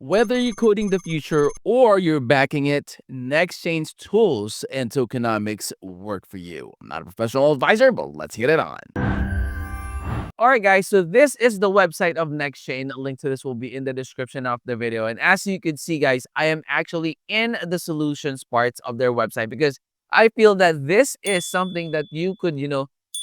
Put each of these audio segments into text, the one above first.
Whether you're coding the future or you're backing it, Nexchain's tools and tokenomics work for you. I'm not a professional advisor, but let's get it on. All right, guys, so this is the website of Nexchain. A link to this will be in the description of the video. And as you can see, guys, I am actually in the solutions parts of their website because I feel that this is something that you could,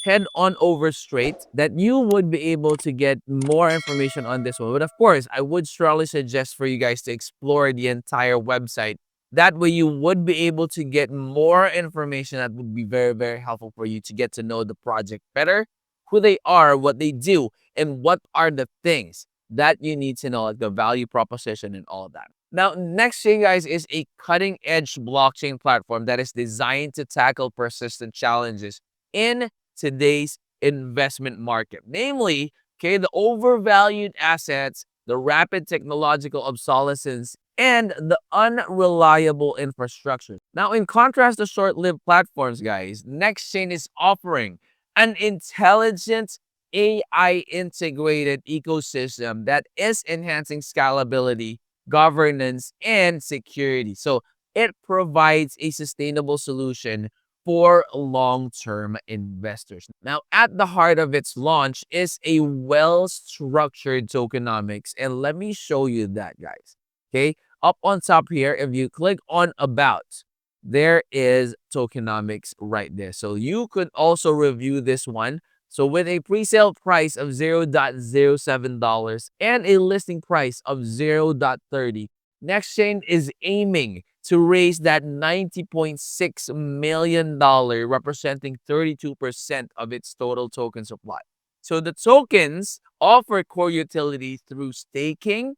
head on over straight, that you would be able to get more information on this one. But of course, I would strongly suggest for you guys to explore the entire website. That way you would be able to get more information that would be very, very helpful for you to get to know the project better, who they are, what they do, and what are the things that you need to know, like the value proposition and all of that. Now, Nextchain, guys, is a cutting-edge blockchain platform that is designed to tackle persistent challenges in today's investment market. Namely, okay, the overvalued assets, the rapid technological obsolescence, and the unreliable infrastructure. Now, in contrast to short-lived platforms, guys, Nextchain is offering an intelligent AI integrated ecosystem that is enhancing scalability, governance, and security. So it provides a sustainable solution for long-term investors. Now, at the heart of its launch is a well-structured tokenomics. And let me show you that, guys. Okay, up on top here, if you click on About, there is tokenomics right there. So you could also review this one. So with a pre-sale price of $0.07 and a listing price of $0.30, Nextchain is aiming to raise that $90.6 million, representing 32% of its total token supply. So the tokens offer core utility through staking,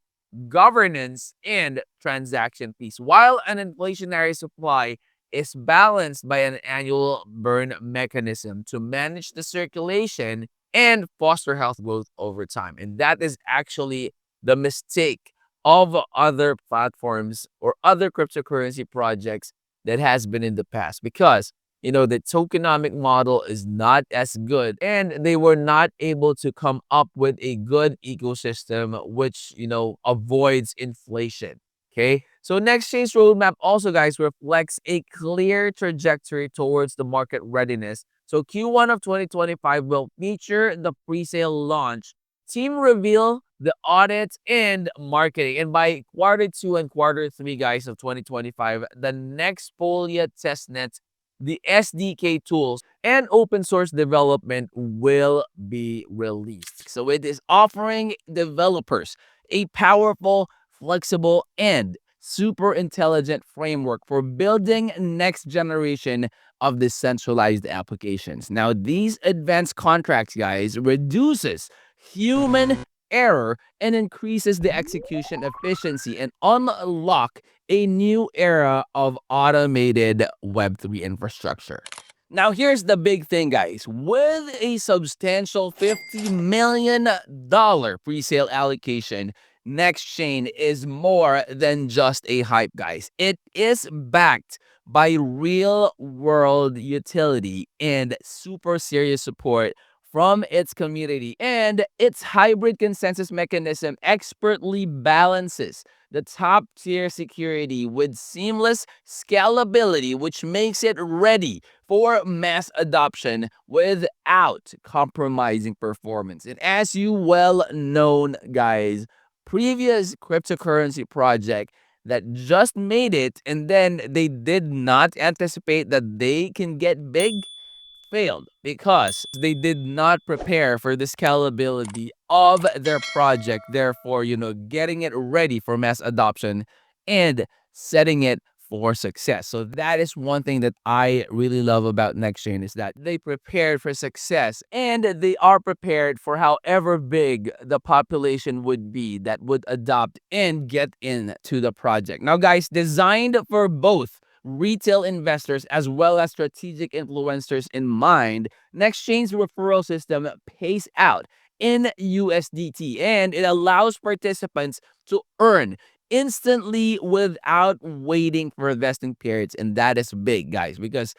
governance, and transaction fees, while an inflationary supply is balanced by an annual burn mechanism to manage the circulation and foster health growth over time. And that is actually the mistake of other platforms or other cryptocurrency projects that has been in the past, because the tokenomic model is not as good and they were not able to come up with a good ecosystem which avoids inflation. Okay, so Nexchain's roadmap also, guys, reflects a clear trajectory towards the market readiness. So Q1 of 2025 will feature the pre-sale launch, team reveal, the audit, and marketing. And by Q2 and Q3, guys, of 2025, the next Polia testnet, the SDK tools, and open source development will be released. So it is offering developers a powerful, flexible, and super intelligent framework for building next generation of decentralized applications. Now, these advanced contracts, guys, reduces human error and increases the execution efficiency and unlock a new era of automated Web3 infrastructure. Now, here's the big thing, guys. With a substantial $50 million pre-sale allocation, Nexchain is more than just a hype, guys. It is backed by real-world utility and super serious support from its community, and its hybrid consensus mechanism expertly balances the top-tier security with seamless scalability, which makes it ready for mass adoption without compromising performance. And as you well known, guys, previous cryptocurrency project that just made it and then they did not anticipate that they can get big failed because they did not prepare for the scalability of their project, therefore getting it ready for mass adoption and setting it for success. So that is one thing that I really love about Nextchain, is that they prepared for success and they are prepared for however big the population would be that would adopt and get into the project. Now, guys, designed for both retail investors as well as strategic influencers in mind, Nextchain's referral system pays out in USDT, and it allows participants to earn instantly without waiting for vesting periods. And that is big, guys, because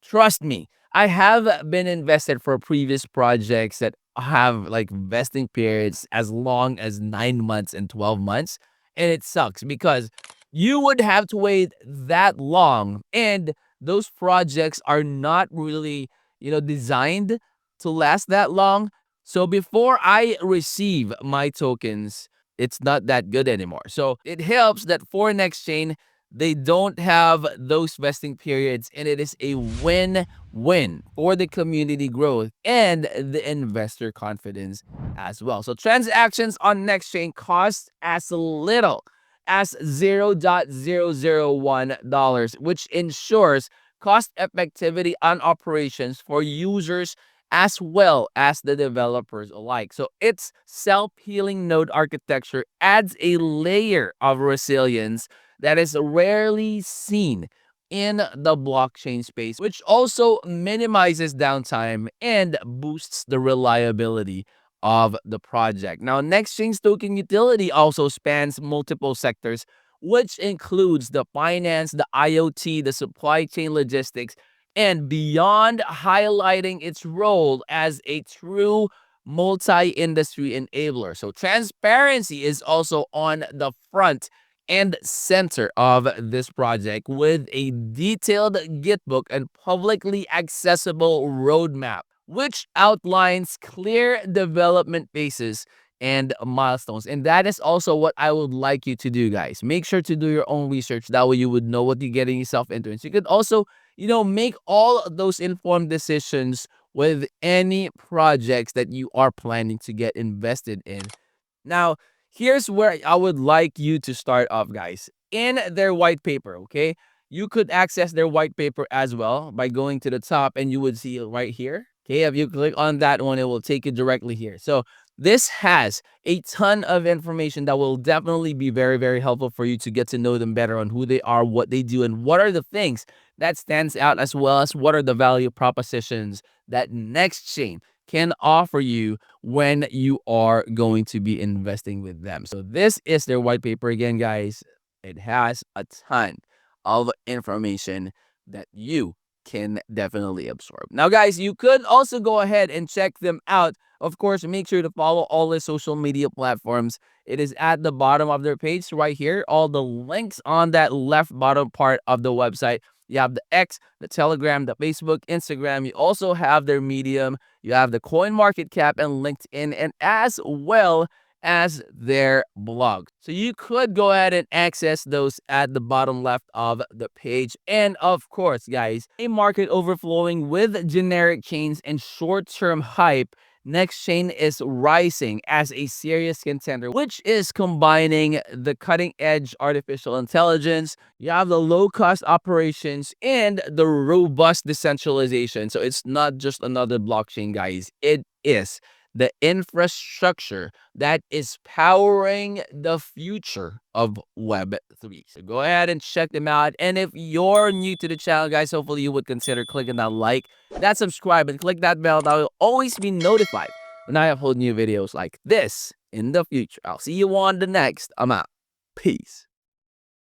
trust me, I have been invested for previous projects that have like vesting periods as long as 9 months and 12 months. and it sucks because you would have to wait that long, and those projects are not really, designed to last that long. So before I receive my tokens, it's not that good anymore. So it helps that for Nextchain, they don't have those vesting periods, and it is a win-win for the community growth and the investor confidence as well. So transactions on Nextchain cost as little as $0.001, which ensures cost effectivity on operations for users as well as the developers alike. So its self-healing node architecture adds a layer of resilience that is rarely seen in the blockchain space, which also minimizes downtime and boosts the reliability of the project. Now, Nextchain's token utility also spans multiple sectors, which includes the finance, the IoT, the supply chain logistics, and beyond, highlighting its role as a true multi-industry enabler. So transparency is also on the front and center of this project with a detailed Gitbook and publicly accessible roadmap, which outlines clear development phases and milestones. And that is also what I would like you to do, guys. Make sure to do your own research. That way you would know what you're getting yourself into. And so you could also, make all of those informed decisions with any projects that you are planning to get invested in. Now, here's where I would like you to start off, guys. In their white paper, okay? You could access their white paper as well by going to the top, and you would see it right here. Okay, if you click on that one, it will take you directly here. So this has a ton of information that will definitely be very, very helpful for you to get to know them better on who they are, what they do, and what are the things that stands out, as well as what are the value propositions that Nextchain can offer you when you are going to be investing with them. So this is their white paper again, guys. It has a ton of information that you can definitely absorb. Now, guys, you could also go ahead and check them out. Of course, make sure to follow all the social media platforms. It is at the bottom of their page right here. All the links on that left bottom part of the website. You have the X, the Telegram, the Facebook, Instagram. You also have their Medium. You have the Coin Market Cap and LinkedIn, and as well as their blog. So you could go ahead and access those at the bottom left of the page. And of course, guys, a market overflowing with generic chains and short-term hype, Nexchain is rising as a serious contender, which is combining the cutting-edge artificial intelligence, you have the low-cost operations, and the robust decentralization. So it's not just another blockchain, guys. It is the infrastructure that is powering the future of Web3. So go ahead and check them out. And if you're new to the channel, guys, hopefully you would consider clicking that like, that subscribe, and click that bell. That will always be notified when I upload new videos like this in the future. I'll see you on the next. I'm out. Peace.